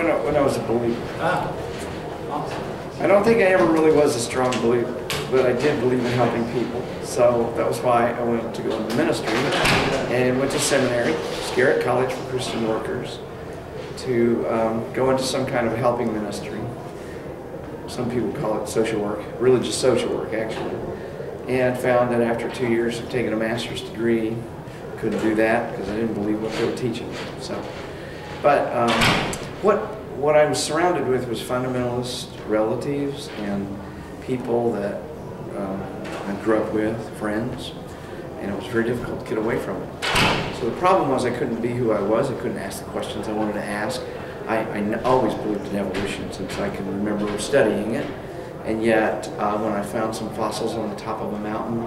when I was a believer. Ah, awesome. I don't think I ever really was a strong believer, but I did believe in helping people. So that was why I went to go into ministry and went to seminary, Garrett College for Christian Workers, to go into some kind of helping ministry. Some people call it social work, religious social work actually. And found that after 2 years of taking a master's degree, couldn't do that because I didn't believe what they were teaching. So, but what I was surrounded with was fundamentalist relatives and people that I grew up with, friends, and it was very difficult to get away from it. So the problem was I couldn't be who I was. I couldn't ask the questions I wanted to ask. I always believed in evolution since I can remember studying it. And yet, when I found some fossils on the top of a mountain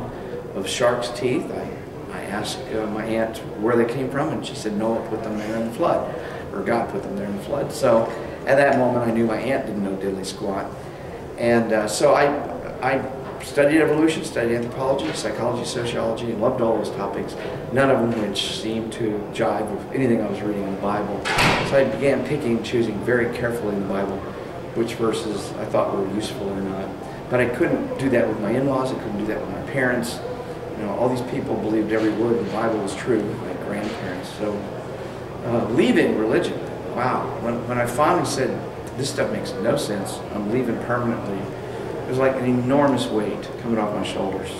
of shark's teeth, I asked my aunt where they came from, and she said Noah put them there in the flood, or God put them there in the flood. So at that moment, I knew my aunt didn't know diddly squat. And so I studied evolution, studied anthropology, psychology, sociology, and loved all those topics, none of them which seemed to jive with anything I was reading in the Bible. So I began picking, choosing very carefully in the Bible which verses I thought were useful or not. But I couldn't do that with my in-laws, I couldn't do that with my parents. You know, all these people believed every word in the Bible was true, my grandparents. So leaving religion, wow, when I finally said, this stuff makes no sense, I'm leaving permanently, it was like an enormous weight coming off my shoulders.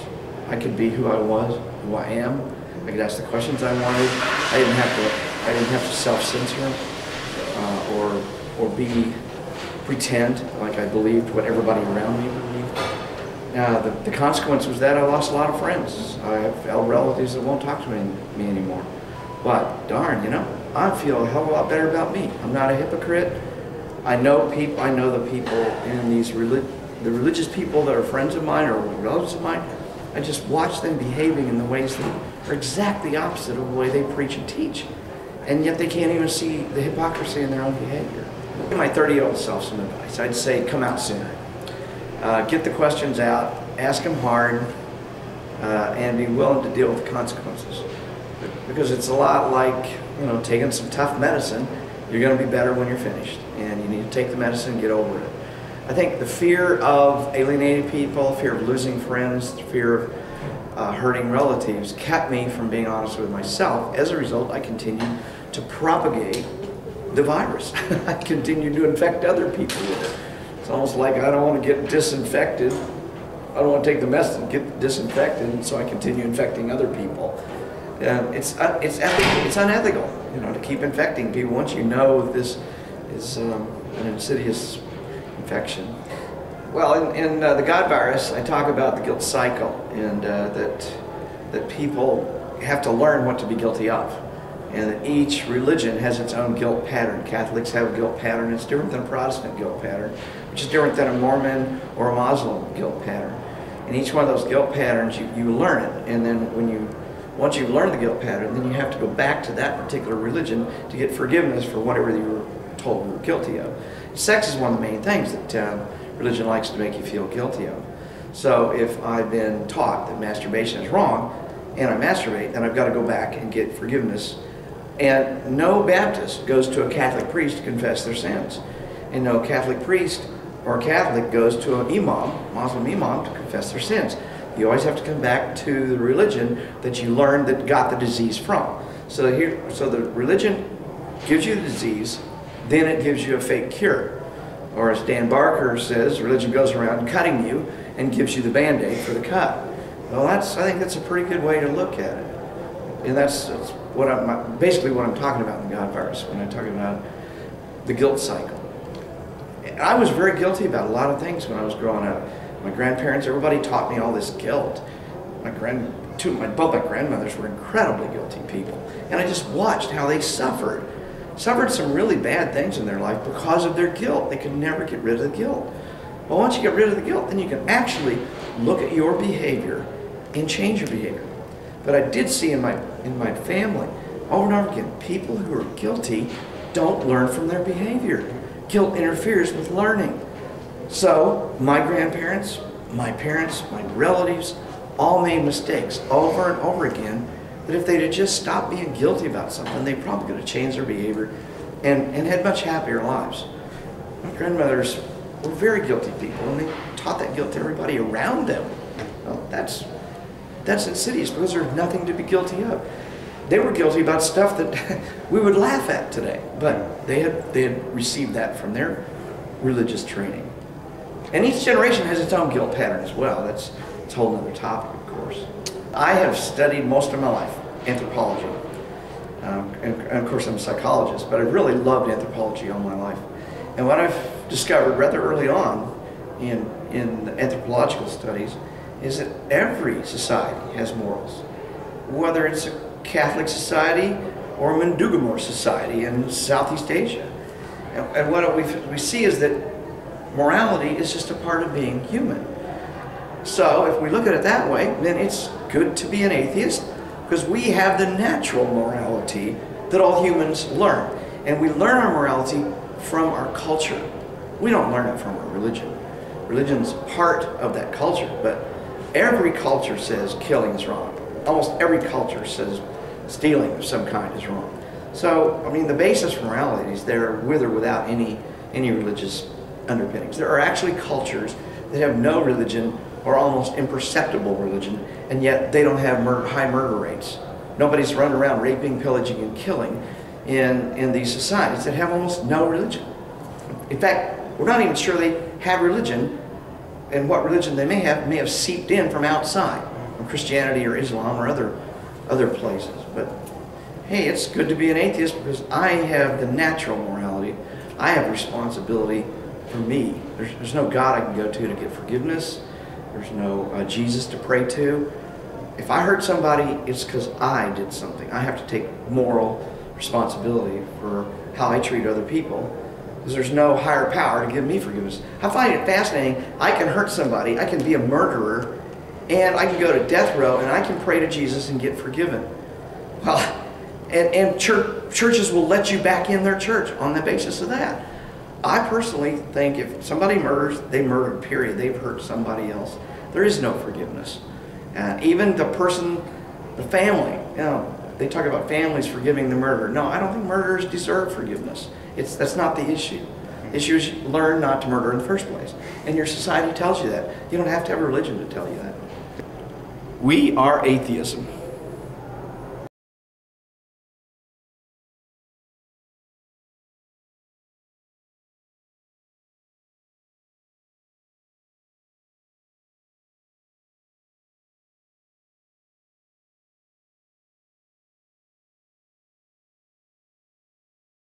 I could be who I was, who I am. I could ask the questions I wanted. I didn't have to self-censor or pretend like I believed what everybody around me believed. Now, the consequence was that I lost a lot of friends. I have relatives that won't talk to me anymore. But darn, you know, I feel a hell of a lot better about me. I'm not a hypocrite. I know the people in these the religious people that are friends of mine or relatives of mine. I just watch them behaving in the ways that are exactly opposite of the way they preach and teach. And yet they can't even see the hypocrisy in their own behavior. Give my 30-year-old self some advice. I'd say come out sooner. Get the questions out, ask them hard, and be willing to deal with the consequences. Because it's a lot like, you know, taking some tough medicine. You're going to be better when you're finished, and you need to take the medicine and get over it. I think the fear of alienating people, fear of losing friends, fear of hurting relatives kept me from being honest with myself. As a result, I continued to propagate the virus. I continued to infect other people with it. It's almost like I don't want to get disinfected. I don't want to take the medicine and get disinfected, and so I continue infecting other people. It's unethical, you know, to keep infecting people once you know this is an insidious infection. Well, in the God virus, I talk about the guilt cycle, and that people have to learn what to be guilty of, and that each religion has its own guilt pattern. Catholics have a guilt pattern. It's different than a Protestant guilt pattern, which is different than a Mormon or a Muslim guilt pattern. And each one of those guilt patterns, you learn it, and then once you've learned the guilt pattern, then you have to go back to that particular religion to get forgiveness for whatever you were told you were guilty of. Sex is one of the main things that religion likes to make you feel guilty of. So if I've been taught that masturbation is wrong, and I masturbate, then I've got to go back and get forgiveness. And no Baptist goes to a Catholic priest to confess their sins. And no Catholic priest or Catholic goes to an imam, Muslim imam, to confess their sins. You always have to come back to the religion that you learned that got the disease from. So the religion gives you the disease, then it gives you a fake cure. Or as Dan Barker says, religion goes around cutting you and gives you the Band-Aid for the cut. Well, I think that's a pretty good way to look at it. And that's basically what I'm talking about in the God virus, when I'm talking about the guilt cycle. I was very guilty about a lot of things when I was growing up. My grandparents, everybody taught me all this guilt. Both my grandmothers were incredibly guilty people. And I just watched how they suffered some really bad things in their life because of their guilt. They could never get rid of the guilt. Well, once you get rid of the guilt, then you can actually look at your behavior and change your behavior. But I did see in my family, over and over again, people who are guilty don't learn from their behavior. Guilt interferes with learning. So my grandparents, my parents, my relatives all made mistakes over and over again, that if they'd have just stopped being guilty about something, they probably could have changed their behavior and had much happier lives. My grandmothers were very guilty people, and they taught that guilt to everybody around them. Well, that's insidious, because there's nothing to be guilty of. They were guilty about stuff that we would laugh at today, but they had received that from their religious training. And each generation has its own guilt pattern as well. That's a whole other topic, of course. I have studied most of my life anthropology. And of course I'm a psychologist, but I've really loved anthropology all my life. And what I've discovered rather early on in the anthropological studies is that every society has morals. Whether it's a Catholic society or a Mandugamor society in Southeast Asia. And what we see is that morality is just a part of being human. So if we look at it that way, then it's good to be an atheist, because we have the natural morality that all humans learn. And we learn our morality from our culture. We don't learn it from our religion. Religion's part of that culture, but every culture says killing is wrong. Almost every culture says stealing of some kind is wrong. So, I mean, the basis for morality is there with or without any religious underpinnings. There are actually cultures that have no religion or almost imperceptible religion, and yet they don't have high murder rates. Nobody's running around raping, pillaging, and killing in these societies that have almost no religion. In fact, we're not even sure they have religion, and what religion they may have seeped in from outside, from Christianity or Islam or other places. But hey, it's good to be an atheist, because I have the natural morality. I have responsibility for me. There's no God I can go to get forgiveness. There's no Jesus to pray to. If I hurt somebody, it's because I did something. I have to take moral responsibility for how I treat other people, because there's no higher power to give me forgiveness. I find it fascinating. I can hurt somebody, I can be a murderer, and I can go to death row, and I can pray to Jesus and get forgiven. Well, and churches will let you back in their church on the basis of that. I personally think if somebody murders, they murdered, period. They've hurt somebody else. There is no forgiveness. Even the person, the family, you know, they talk about families forgiving the murderer. No, I don't think murderers deserve forgiveness. That's not the issue. The issue is you learn not to murder in the first place. And your society tells you that. You don't have to have a religion to tell you that. We are atheism.